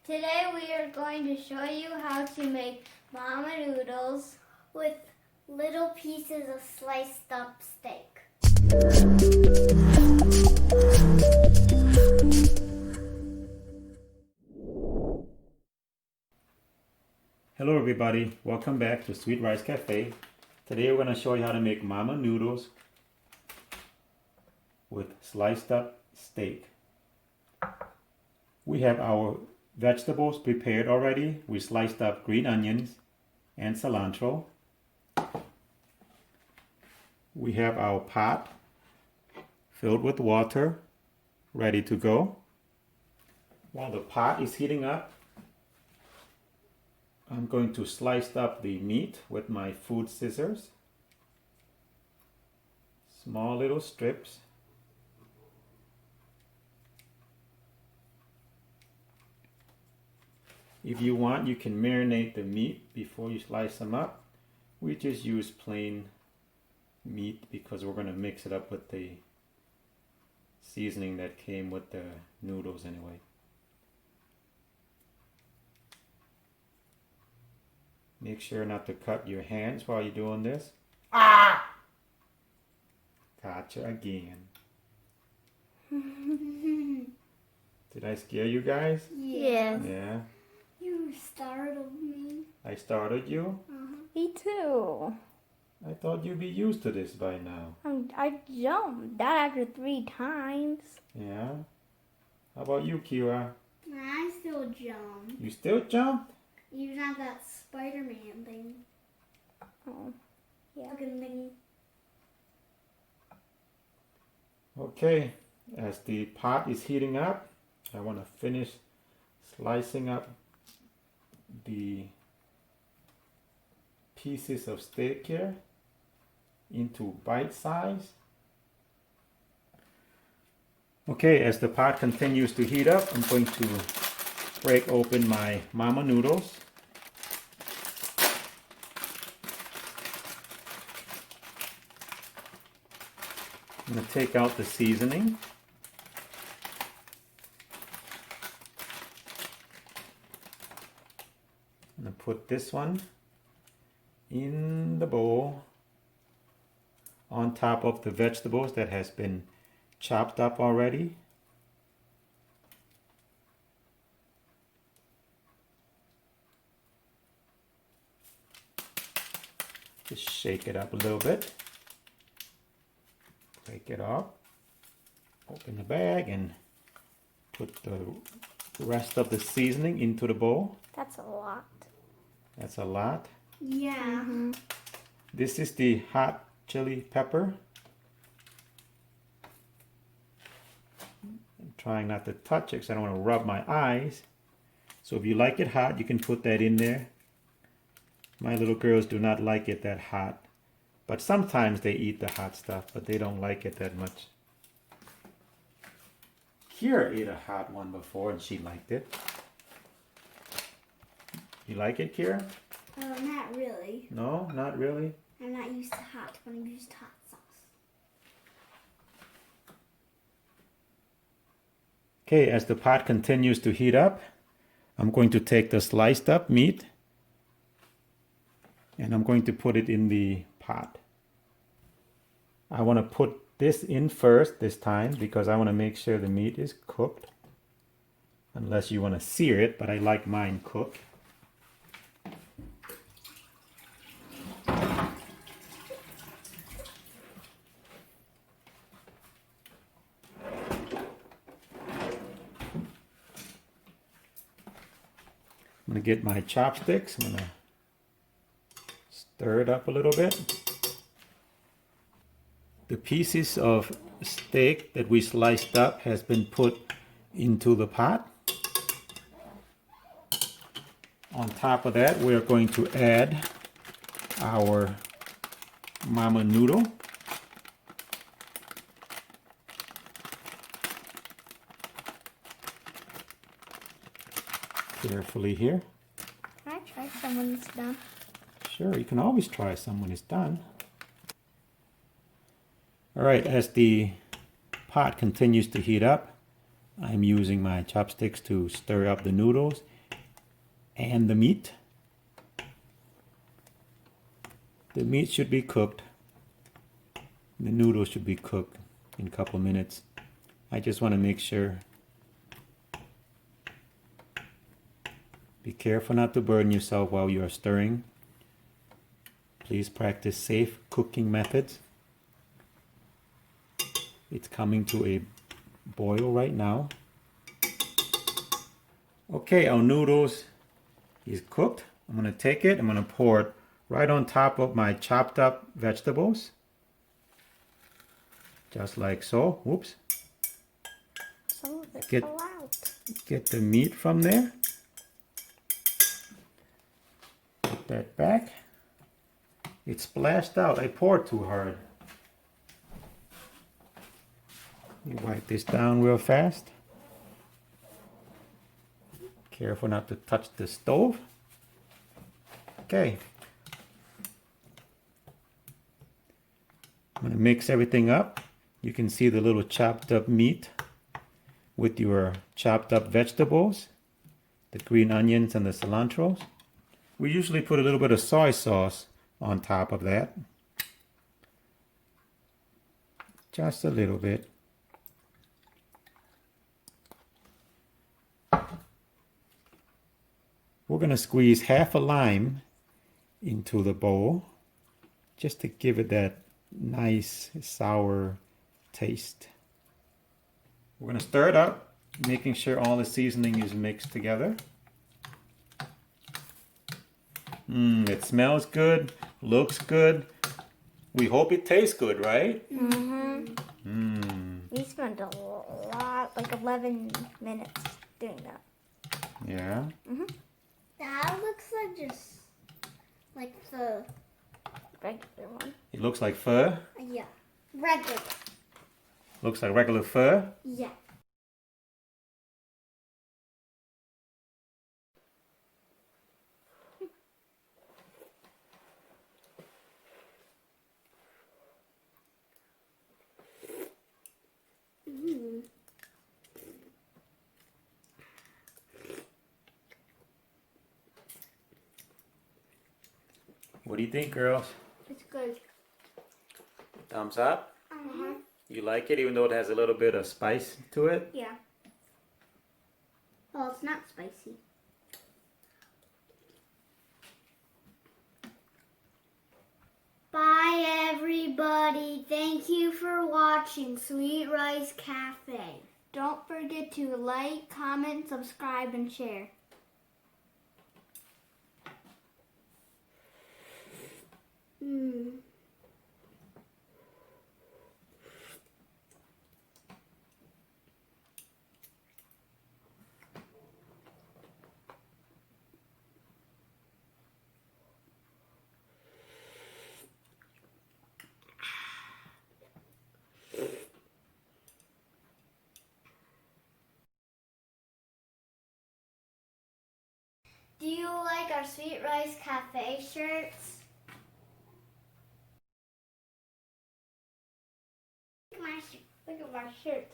Today we are going to show you how to make mama noodles with little pieces of sliced up steak. Hello everybody, welcome back to Sweet Rice Cafe. Today we're going to show you how to make mama noodles with sliced up steak. We have our vegetables prepared already. We sliced up green onions and cilantro. We have our pot filled with water ready to go. While the pot is heating up, I'm going to slice up the meat with my food scissors. Small little strips. If you want, you can marinate the meat before you slice them up. We just use plain meat because we're going to mix it up with the seasoning that came with the noodles anyway. Make sure not to cut your hands while you're doing this. Ah! Gotcha again. Did I scare you guys? Yes. Yeah. You startled me. I started you? Me too. I thought you'd be used to this by now. I jumped that after 3 times. Yeah? How about you, Kira? I still jump. You still jump? Even at that Spider-Man thing. Oh, yeah. Looking thing. Okay, as the pot is heating up, I want to finish slicing up the pieces of steak here into bite size. Okay, as the pot continues to heat up, I'm going to break open my mama noodles. I'm going to take out the seasoning. I'm going to put this one in the bowl on top of the vegetables that has been chopped up already. Just shake it up a little bit. Take it off. Open the bag and put the rest of the seasoning into the bowl. That's a lot. That's a lot. Yeah. This is the hot chili pepper. I'm trying not to touch it because I don't want to rub my eyes. So if you like it hot, you can put that in there. My little girls do not like it that hot. But sometimes they eat the hot stuff, but they don't like it that much. Kira ate a hot one before and she liked it. You like it, Kira? Not really. No, not really. I'm not used to hot when I'm used to hot sauce. Okay, as the pot continues to heat up, I'm going to take the sliced up meat and I'm going to put it in the pot. I want to put this in first this time because I want to make sure the meat is cooked. Unless you want to sear it, but I like mine cooked. I'm going to get my chopsticks. I'm going to stir it up a little bit. The pieces of steak that we sliced up has been put into the pot. On top of that, we're going to add our mama noodle. Carefully here. Can I try some when it's done? Sure, you can always try some when it's done. Alright, as the pot continues to heat up, I'm using my chopsticks to stir up the noodles. and the meat. The meat should be cooked. The noodles should be cooked in a couple minutes. I just want to make sure. Be careful not to burn yourself while you are stirring. Please practice safe cooking methods. It's coming to a boil right now. Okay, our noodles is cooked. I'm going to take it, I'm going to pour it right on top of my chopped up vegetables. Just like so. Whoops. Some of it Get- fell out. Get the meat from there. Put that back. It splashed out. I poured too hard. You wipe this down real fast. Careful not to touch the stove. Okay. I'm going to mix everything up. You can see the little chopped up meat with your chopped up vegetables, the green onions and the cilantros. We usually put a little bit of soy sauce on top of that. Just a little bit. We're going to squeeze half a lime into the bowl just to give it that nice sour taste. We're going to stir it up, making sure all the seasoning is mixed together. It smells good, looks good. We hope it tastes good, right? We spent a lot, like 11 minutes doing that. Yeah. That looks like just like the Regular one. It looks like pho. yeah regular. Looks like regular pho. Yeah. What do you think, girls? It's good. Thumbs up? You like it even though it has a little bit of spice to it? Yeah. Well, it's not spicy. Bye, everybody. Thank you for watching Sweet Rice Cafe. Don't forget to like, comment, subscribe, and share. Do you like our Sweet Rice Cafe shirts? Look at my shirt.